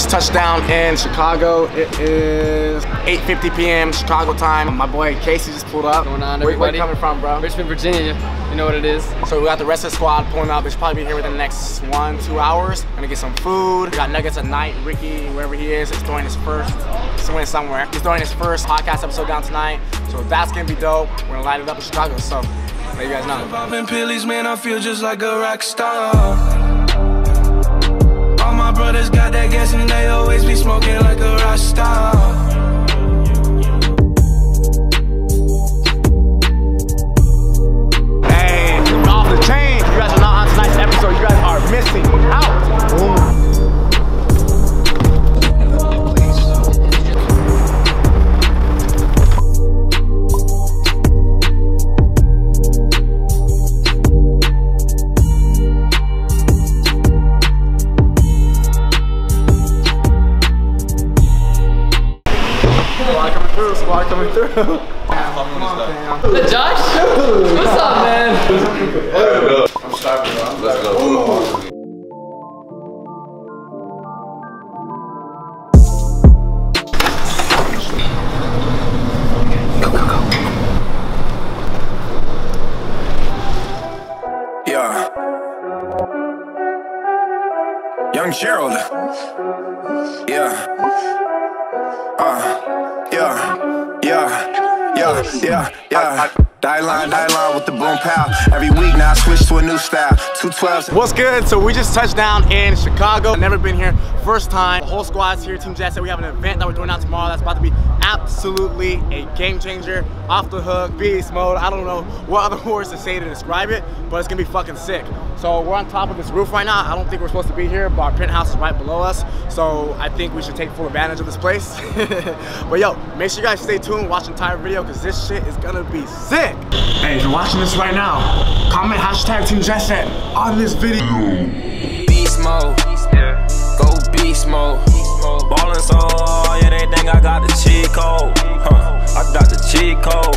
just touched down in Chicago. It is 8:50 p.m. Chicago time. My boy Casey just pulled up. What's going on, Where everybody? you coming from, bro? Richmond, Virginia. You know what it is. So we got the rest of the squad pulling up. They should probably be here within the next 1-2 hours. Gonna get some food. We got Nuggets at night. Ricky, wherever he is doing his first, somewhere. He's doing his first podcast episode down tonight. So that's gonna be dope. We're gonna light it up in Chicago. So let you guys know. Popping pillies, man, I feel just like a rock star. All my brothers got that gas and they always be smoking like a rock star. Hey, off the chain. You guys are not on tonight's episode. You guys are missing out. Boom. Squad coming through. Come on, fam. Hey, Josh? What's up, man? I'm starving, bro. Let's go. Yeah. Young Gerald. Yeah. Yeah. Die line with the boom pow. Every week now I switch to a new style. 212s. What's good? So we just touched down in Chicago. Never been here. First time. The whole squad's here. Team JetSet. We have an event that we're doing out tomorrow that's about to be absolutely a game changer. Off the hook, beast mode. I don't know what other words to say to describe it, but it's gonna be fucking sick. So we're on top of this roof right now. I don't think we're supposed to be here, but our penthouse is right below us. So I think we should take full advantage of this place. But yo, make sure you guys stay tuned, watch the entire video, because this shit is gonna be sick. Hey, if you're watching this right now, comment hashtag Team JetSet on this video. Beast mode. Go beast mode. Ballin' so hard, yeah, they think I got the cheat code. I got the cheat code.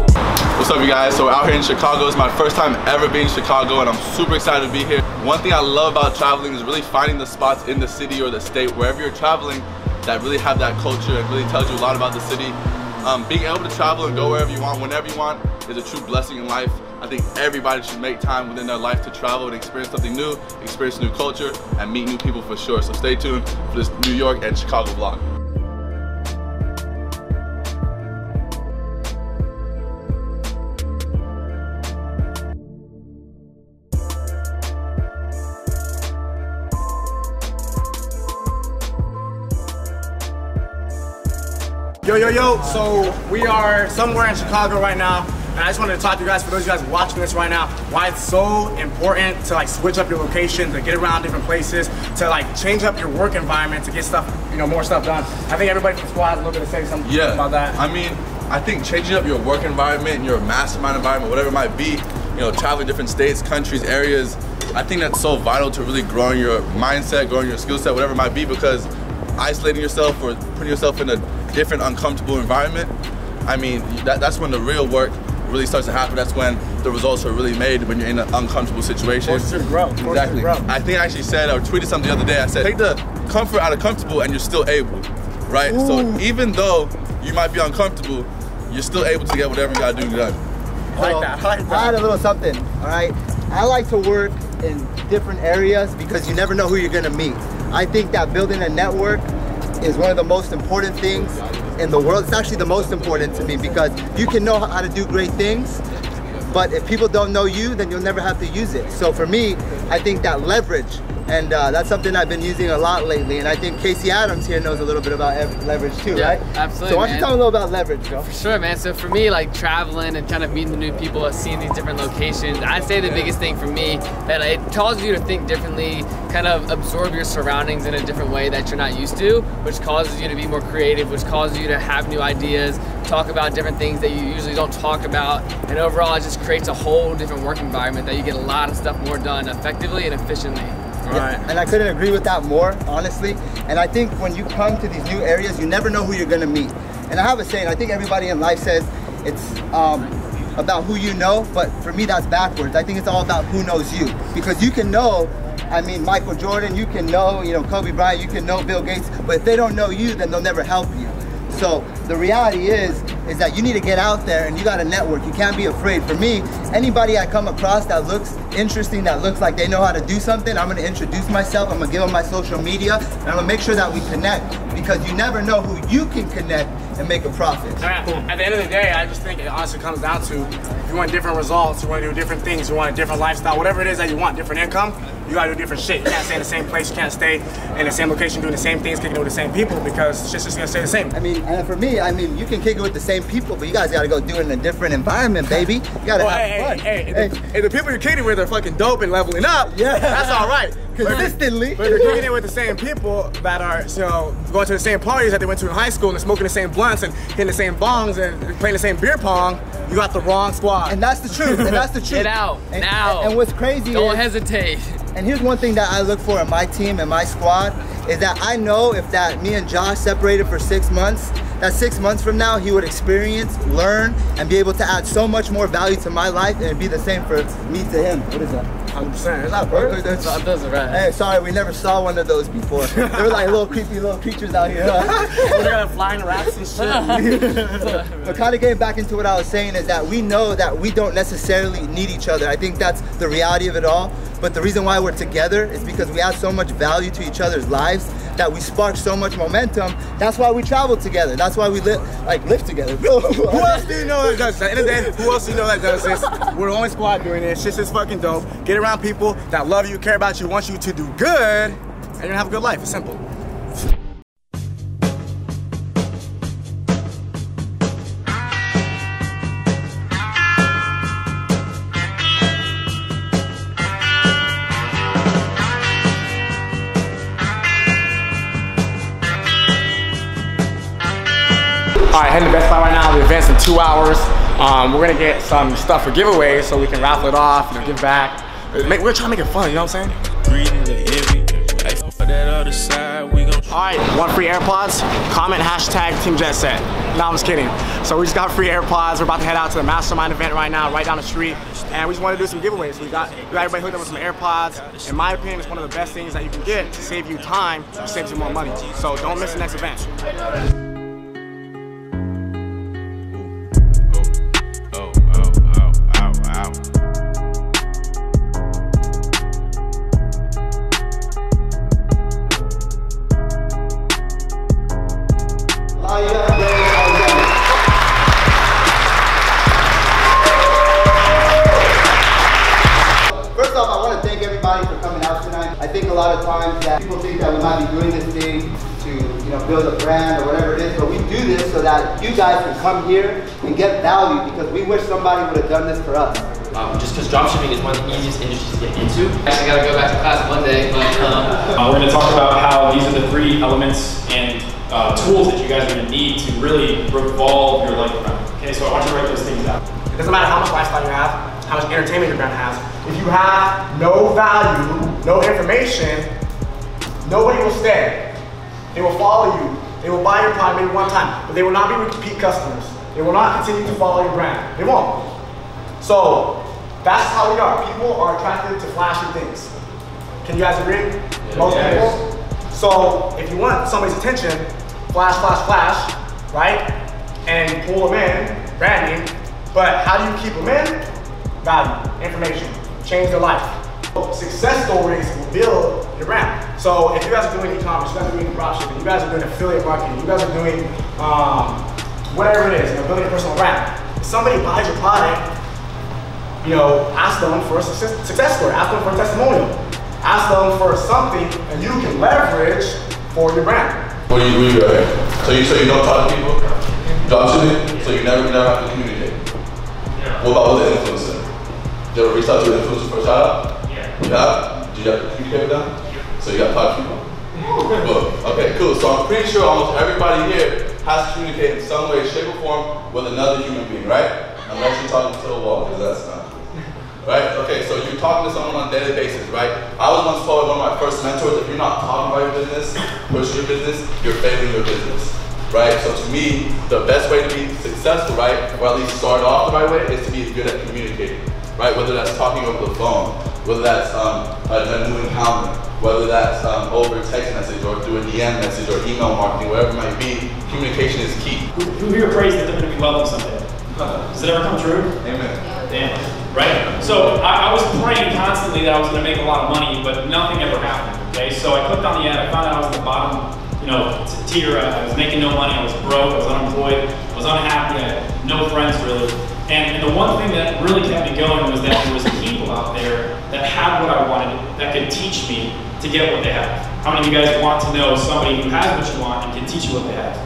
What's up, you guys? So we're out here in Chicago. It's my first time ever being in Chicago, and I'm super excited to be here. One thing I love about traveling is really finding the spots in the city or the state, wherever you're traveling, that really have that culture and really tells you a lot about the city. Being able to travel and go wherever you want, whenever you want, is a true blessing in life. I think everybody should make time within their life to travel and experience something new, experience new culture, and meet new people for sure. So stay tuned for this New York and Chicago vlog. Yo, so we are somewhere in Chicago right now, and I just wanted to talk to you guys, for those of you guys watching this right now, why it's so important to like switch up your location, to get around different places, to like change up your work environment, to get stuff, more stuff done. I think everybody from the squad is looking to say something about that. I mean, I think changing up your work environment, your mastermind environment, whatever it might be, traveling different states, countries, areas, I think that's so vital to really growing your mindset, growing your skill set, whatever it might be, because isolating yourself or putting yourself in a different uncomfortable environment, I mean, that's when the real work really starts to happen. That's when the results are really made, when you're in an uncomfortable situation. Forces you to grow. Exactly. I think I actually said, or tweeted something the other day, I said, take the comfort out of comfortable and you're still able, right? Ooh. So even though you might be uncomfortable, you're still able to get whatever you gotta do done. I like that. I had a little something, all right? I like to work in different areas because you never know who you're gonna meet. I think that building a network is one of the most important things in the world. It's actually the most important to me because you can know how to do great things, but if people don't know you, then you'll never have to use it. So for me, I think that leverage, and that's something I've been using a lot lately, and I think Casey Adams here knows a little bit about leverage too, right? Absolutely. So why don't you tell me a little about leverage, bro? For sure, man. So for me, like traveling and kind of meeting the new people, seeing these different locations, I'd say the biggest thing for me, that it causes you to think differently, kind of absorb your surroundings in a different way that you're not used to, which causes you to be more creative, which causes you to have new ideas, talk about different things that you usually don't talk about, and overall it just creates a whole different work environment that you get a lot of stuff more done effectively and efficiently. Right. And I couldn't agree with that more, honestly. And I think when you come to these new areas, you never know who you're gonna meet. And I have a saying, I think everybody in life says it's about who you know, but for me that's backwards. I think it's all about who knows you. Because you can know, I mean, Michael Jordan, you can know, you know, Kobe Bryant, you can know Bill Gates, but if they don't know you, then they'll never help you. So the reality is that you need to get out there and you got to network. You can't be afraid. For me, anybody I come across that looks interesting, that looks like they know how to do something, I'm going to introduce myself, I'm going to give them my social media, and I'm going to make sure that we connect, because you never know who you can connect and make a profit. At the end of the day, I just think it honestly comes down to, if you want different results, you want to do different things, you want a different lifestyle, whatever it is that you want, different income, you gotta do different shit. You can't stay in the same place, you can't stay in the same location doing the same things, kicking it with the same people, because it's just gonna stay the same. I mean, and for me, I mean, you can kick it with the same people, but you guys gotta go do it in a different environment, baby. You gotta have fun. If the people you're kicking with are fucking dope and leveling up, yeah, that's all right. Consistently. But if you're kicking it with the same people that are, you know, going to the same parties that they went to in high school and smoking the same blunts and hitting the same bongs and playing the same beer pong, you got the wrong squad. And that's the truth. And that's the truth. Get out now. And what's crazy Don't hesitate. And here's one thing that I look for in my team and my squad is that I know if that me and Josh separated for 6 months, that 6 months from now he would experience, learn, and be able to add so much more value to my life, and it'd be the same for me to him. What is that? 100%. It's not perfect. Those are right. Hey, sorry, we never saw one of those before. They were like little creepy little creatures out here. They're gonna flying rats and shit. But kind of getting back into what I was saying is that we know that we don't necessarily need each other. I think that's the reality of it all. But the reason why we're together is because we add so much value to each other's lives, that we spark so much momentum. That's why we travel together. That's why we live together. Who else do you know that does this? At the end of the day, who else do you know that does this? We're the only squad doing this. Shit's just fucking dope. Get around people that love you, care about you, want you to do good, and you're gonna have a good life. It's simple. All right, heading to Best Buy right now. The event's in 2 hours. We're gonna get some stuff for giveaways so we can raffle it off, you know, give back. We're trying to make it fun, you know what I'm saying? All right, want free AirPods? Comment hashtag Team JetSet. No, I'm just kidding. So we just got free AirPods. We're about to head out to the Mastermind event right now, right down the street. And we just want to do some giveaways. We got everybody hooked up with some AirPods. In my opinion, it's one of the best things that you can get to save you time or save you more money. So don't miss the next event. First off, I want to thank everybody for coming out tonight. I think a lot of times that people think that we might be doing this thing to, you know, build a brand or whatever it is, but we do this so that you guys can come here and get value, because we wish somebody would have done this for us. Just because dropshipping is one of the easiest industries to get into. Actually, gotta go back to class one day, but we're going to talk about how these are the 3 elements and tools that you guys are going to need to really revolve your life around. Okay, so I want you to write those things out. It doesn't matter how much lifestyle you have, how much entertainment your brand has. If you have no value, no information, nobody will stay. They will follow you. They will buy your product maybe one time, but they will not be repeat customers. They will not continue to follow your brand. They won't. So that's how we are. People are attracted to flashy things. Can you guys agree? Yeah. Most people. So if you want somebody's attention, flash, flash, flash, right? And pull them in, branding. But how do you keep them in? Value, information, change their life. Success stories will build your brand. So if you guys are doing e-commerce, you guys are doing dropshipping, you guys are doing affiliate marketing, you guys are doing whatever it is, you know, building a personal brand. If somebody buys your product, you know, ask them for a success story, ask them for a testimonial, ask them for something and you can leverage for your brand. What do you do, right? So you don't talk to people, dropshipping, so you never have to communicate. Yeah. What about with the influencer? Did you ever reach out to an influencer for a shout out? Yeah. Yeah? Did you have to communicate with them? So you got to talk to people. Cool. Okay, cool. So I'm pretty sure almost everybody here has to communicate in some way, shape, or form with another human being, right? Unless you're talking to the wall, because that's not true. Right? Okay, so you're talking to someone on a daily basis, right? I was once told by one of my first mentors, if you're not talking about your business, pushing your business, you're failing your business. right? So to me, the best way to be successful, right, or at least start off the right way, is to be good at communicating, right? Whether that's talking over the phone, whether that's a new encounter, whether that's over text message or through a DM message or email marketing, whatever it might be, communication is key. Who here prays that they're going to be wealthy someday? Does it ever come true? Amen. Damn. Right? So I was praying constantly that I was going to make a lot of money, but nothing ever happened. Okay, so I clicked on the ad. I found out I was in the bottom, tier. I was making no money. I was broke. I was unemployed. I was unhappy. I had no friends really. And the one thing that really kept me going was that there was people out there that had what I wanted, that could teach me to get what they have. How many of you guys want to know somebody who has what you want and can teach you what they have?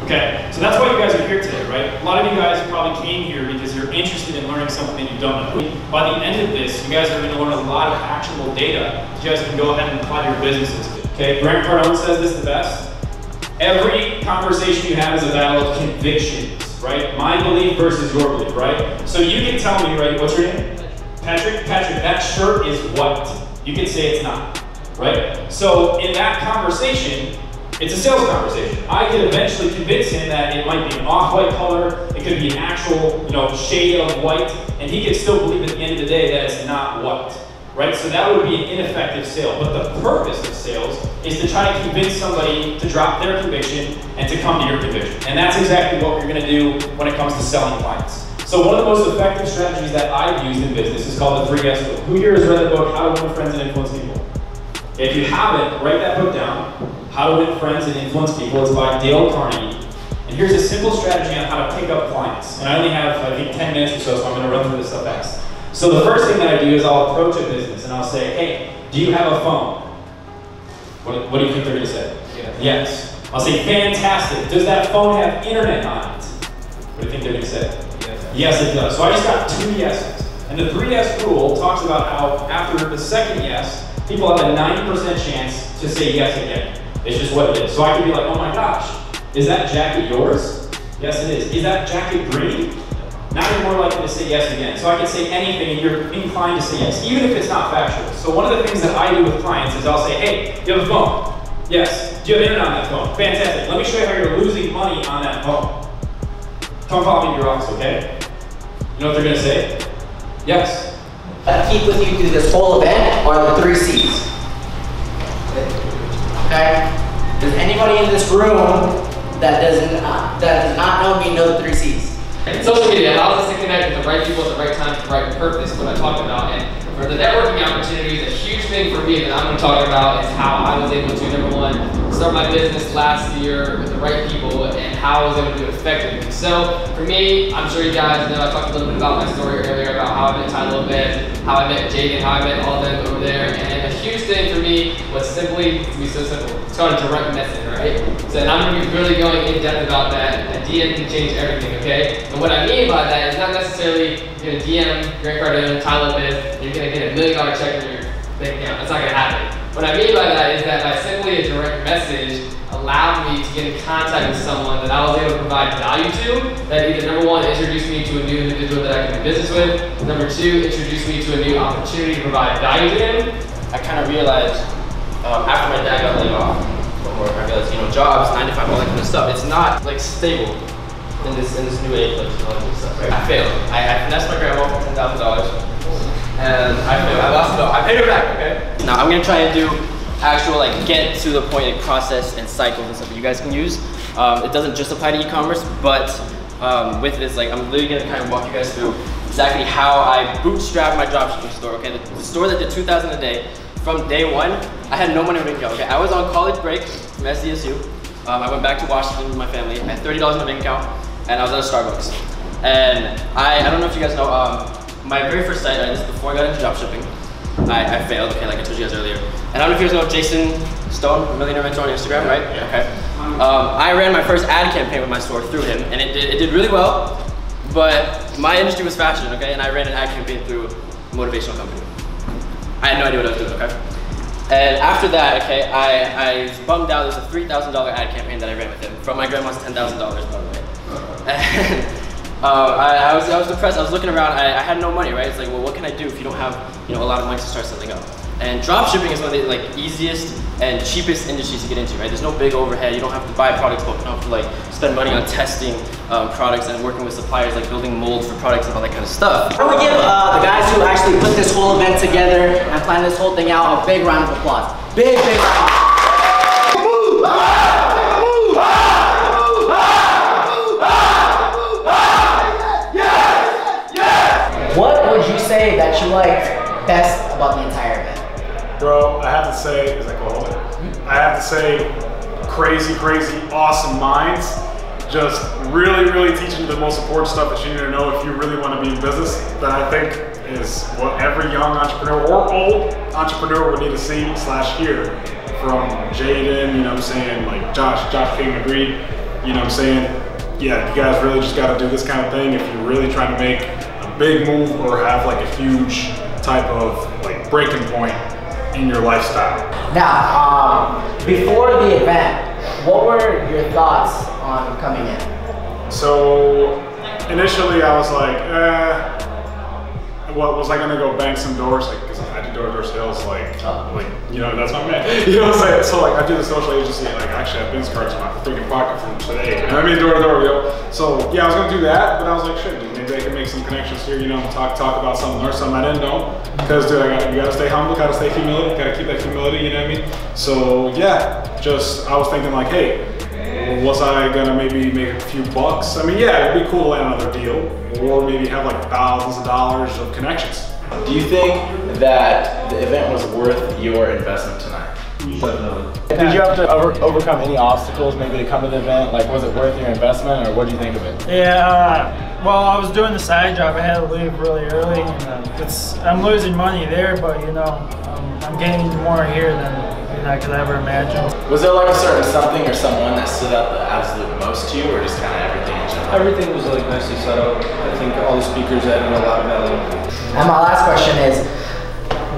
Okay, so that's why you guys are here today, right? A lot of you guys probably came here because you're interested in learning something that you don't know. By the end of this, you guys are going to learn a lot of actionable data that you guys can go ahead and apply to your businesses. Okay, Grant Cardone says this the best. Every conversation you have is a battle of convictions, right? My belief versus your belief, right? So you can tell me, right, what's your name? Patrick, that shirt is white. You can say it's not, right? So in that conversation, it's a sales conversation. I could eventually convince him that it might be an off-white color, it could be an actual, shade of white, and he could still believe at the end of the day that it's not white, right? So that would be an ineffective sale. But the purpose of sales is to try to convince somebody to drop their conviction and to come to your conviction. And that's exactly what we're gonna do when it comes to selling clients. So one of the most effective strategies that I've used in business is called the 3S rule. Who here has read the book, How to Win Friends and Influence People? If you haven't, write that book down. How to Win Friends and Influence People. It's by Dale Carnegie. And here's a simple strategy on how to pick up clients. And I only have, I think, 10 minutes or so, so I'm going to run through this stuff fast. So the first thing that I do is I'll approach a business and I'll say, hey, do you have a phone? What do you think they're going to say? Yes. I'll say, fantastic. Does that phone have internet on it? What do you think they're going to say? Yes, it does. So I just got 2 yeses. And the 3S rule talks about how after the second yes, people have a 90% chance to say yes again. It's just what it is. So I could be like, oh my gosh, is that jacket yours? Yes, it is. Is that jacket green? Now you're more likely to say yes again. So I can say anything and you're inclined to say yes, even if it's not factual. So one of the things that I do with clients is I'll say, hey, do you have a phone? Yes. Do you have internet on that phone? Fantastic. Let me show you how you're losing money on that phone. Come follow me to your office, okay? You know what they're going to say? Yes. That keep with you through this whole event are the 3 C's. Okay? Does anybody in this room that does not know me know the 3 C's? Social media allows us to connect with the right people at the right time for the right purpose, what I talked about. And for the networking opportunities, a huge thing for me that I'm going to talk about is how I was able to, number one, start my business last year with the right people and how I was able to do it effectively. So for me, I'm sure you guys know, I talked a little bit about my story earlier about how I met Ty Lopez, how I met Jaden, how I met all of them over there. And a huge thing for me was simply, to be so simple, it's called a direct message, right? So and I'm going to be really going in depth about that. A DM can change everything, okay? And what I mean by that is not necessarily you're going to DM Grant Cardone, Ty Lopez, and you're going to get $1 million check from your bank account. That's not going to happen. What I mean by that is that by simply a direct message allowed me to get in contact with someone that I was able to provide value to, that either number one, introduced me to a new individual that I can do business with, number two, introduced me to a new opportunity to provide value to him. I kind of realized after my dad got laid off from work, I realized, jobs, 9 to 5, all that kind of stuff, it's not like stable in this new age, like all that kind of stuff, right? I failed. I finessed my grandma for $10,000. And I failed. I lost it all. I paid her back, okay? Now I'm gonna try and do actual, get to the point, process and cycles and stuff that you guys can use. It doesn't just apply to e-commerce, but with this, I'm literally gonna kind of walk you guys through exactly how I bootstrapped my dropshipping store, okay? The store that did $2,000 a day, from day one, I had no money in my bank account, okay? I was on college break from SDSU. I went back to Washington with my family. I had $30 in my bank account, and I was at a Starbucks. And I don't know if you guys know, my very first site, this is before I got into dropshipping, I failed, okay, like I told you guys earlier. And I don't know if you guys know Jason Stone, Millionaire Mentor on Instagram, right? Yeah. Okay. I ran my first ad campaign with my store through him, and it did really well, but my industry was fashion, okay? And I ran an ad campaign through a motivational company. I had no idea what I was doing, okay? And after that, okay, I was bummed out. There was a $3,000 ad campaign that I ran with him from my grandma's $10,000, by the way. And I was depressed. I was looking around. I had no money, right? It's like, well, what can I do if you don't have, a lot of money to start something up? And drop shipping is one of the like easiest and cheapest industries to get into, right? There's no big overhead. You don't have to buy products, but you don't have to like spend money on testing products and working with suppliers, like building molds for products and all that kind of stuff. Can we give the guys who actually put this whole event together and planned this whole thing out a big round of applause? Big round. What would you say that you liked best about the entire event? Bro, I have to say, is that cool? I have to say, crazy, awesome minds. Just really teaching you the most important stuff that you need to know if you really want to be in business. That I think is what every young entrepreneur or old entrepreneur would need to see / hear from Jaden, you know what I'm saying, like Josh King Madrid, you know what I'm saying. Yeah, you guys really just got to do this kind of thing if you're really trying to make a big move or have like a huge type of like breaking point in your lifestyle. Now, before the event, what were your thoughts on coming in? So initially I was like, what was I gonna go bang some doors? Like, cause I do door-to-door sales, like, you know, that's my man. You know what I'm saying? So like, I do the social agency, like, actually I have business cards in my freaking pocket from today. You know what I mean? Door-to-door, yo. So yeah, I was gonna do that, but I was like, shit, dude, maybe I can make some connections here, you know, talk about something, learn something I didn't know. Because dude, you gotta stay humble, gotta stay humility, gotta keep that humility, you know what I mean? So yeah, I was thinking like, hey, was I gonna maybe make a few bucks? I mean, yeah, it'd be cool to land another deal, or maybe have like thousands of dollars of connections. Do you think that the event was worth your investment tonight? Did you have to overcome any obstacles maybe to come to the event? Like, was it worth your investment, or what do you think of it? Yeah, well, I was doing the side job. I had to leave really early, and I'm losing money there, but you know, I'm gaining more here than I could ever imagine. Was there like a certain something or someone that stood out the absolute most to you, or just kind of everything in general? Everything was like nicely set up. I think all the speakers added a lot of value. And my last question is,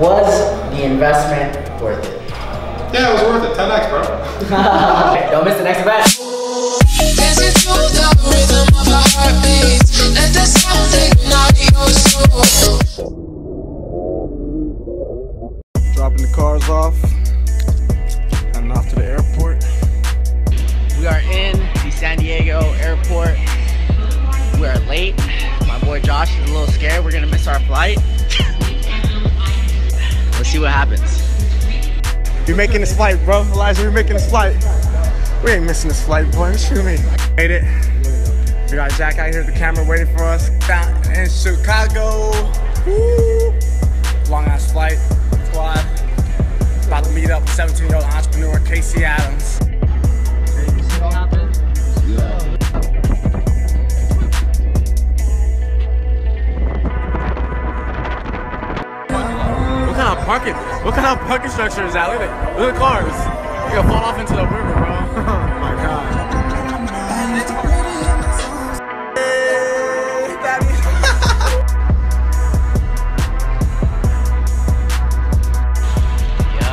was the investment worth it? Yeah, it was worth it. 10x, bro. Don't miss the next event. Dropping the cars off. Heading off to the airport. We are in the San Diego airport. We are late. My boy Josh is a little scared. We're gonna miss our flight. Let's see what happens. You're making this flight, bro. Elijah, we're making this flight. We ain't missing this flight, boy. Shoot me. Made it. We got Jack out here at the camera waiting for us. Down in Chicago. Woo. Long ass flight. Squad. About to meet up with 17-year-old entrepreneur Casey Adams. What kind of parking structure is that? Look at the cars. You're gonna fall off into the river, bro. Oh my god. Hey, daddy. Yo.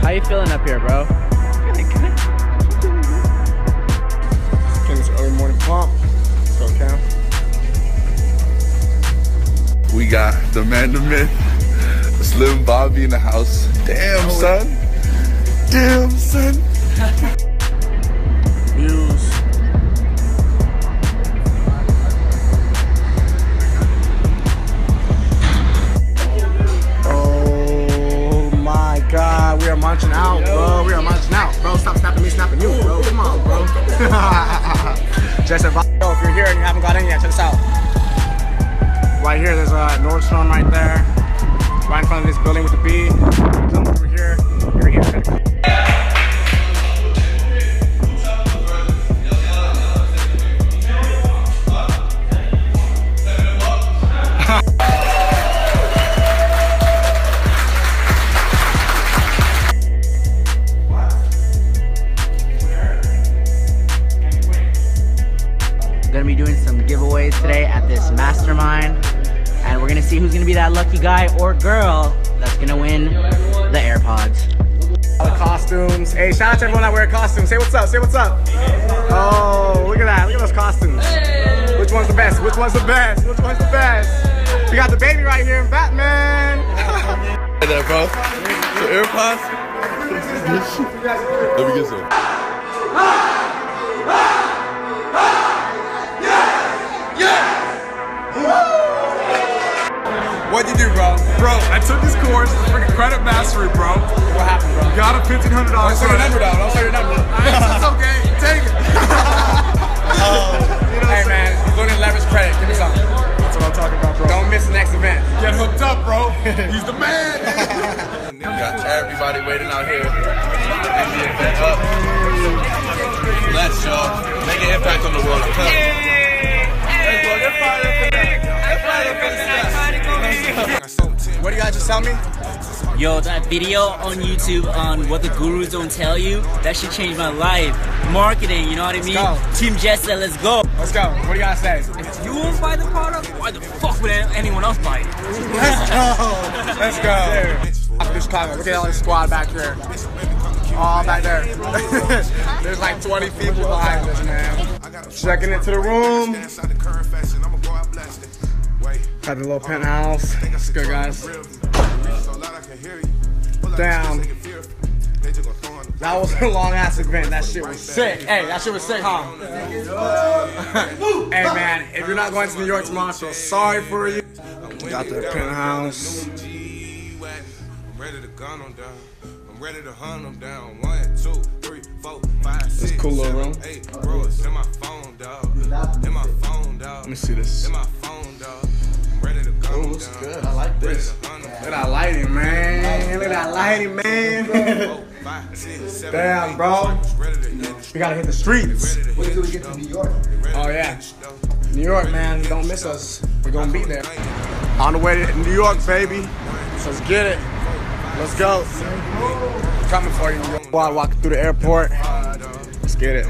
How you feeling up here, bro? Good. Getting this early morning pump. Let's go, Cam. We got the man to myth, Slim Bobby in the house. Damn, son. Damn, son. Views. Oh my god, we are munching out, bro. We are munching out, bro. Stop snapping me, snapping you, bro. Come on, bro. JetSet, yo, if you're here and you haven't got in yet, check this out. Right here, there's a Nordstrom right there, right in front of this building with the B. Come over here, you're here. Gonna be doing some giveaways today at this mastermind, and we're gonna see who's gonna be that lucky guy or girl that's gonna win the AirPods. All the costumes. Hey, shout out to everyone that wear costumes. Say what's up, say what's up. Oh, look at that, look at those costumes. Which one's the best? Which one's the best? Which one's the best? We got the baby right here, Batman. Hey there, bro. So AirPods. Let me get some. What'd you do, bro? Bro, I took this course, freaking credit mastery, bro. What happened, bro? Got a $1,500. Don't say your number, though. Don't say your number. It's okay. Take it. Hey, man. He's learning leverage credit. Give me something. That's what I'm talking about, bro. Don't miss the next event. Get hooked up, bro. He's the man. We got everybody waiting out here. End the event up. Let's show. Make an impact on the world. I'm telling you. Let's go. Get fired up for that. Get fired up for that. What do you guys just tell me? Yo, that video on YouTube on what the gurus don't tell you, that should change my life. Marketing, you know what I mean? Go. Team JetSet, let's go. Let's go. What do you guys say? If you won't buy the product, why the fuck would anyone else buy it? Let's go. Let's go. After Chicago, look at all this squad back here. All back there. There's like 20 people behind us, man. Checking into the room. Got the little penthouse. It's good, guys. Damn. That was a long ass event. That shit was sick. Hey, that shit was sick, huh? Hey, man, if you're not going to New York tomorrow, I feel sorry for you. Got the penthouse. Ready to hunt them down. 1, 2, 3, 4, 5, 6. This cool little room. In my phone, dog. In my phone, dog. Let me see this. In my phone, dog. I'm ready to go. Oh, it's good. I like this. Look at that lighting, man. Look at that lighting, man. Damn, bro. We gotta hit the streets. Wait till we get to New York. Oh, yeah. New York, man. Don't miss us. We're gonna be there. On the way to New York, baby. So let's get it. Let's go. Coming for you. While walking through the airport. Let's get it.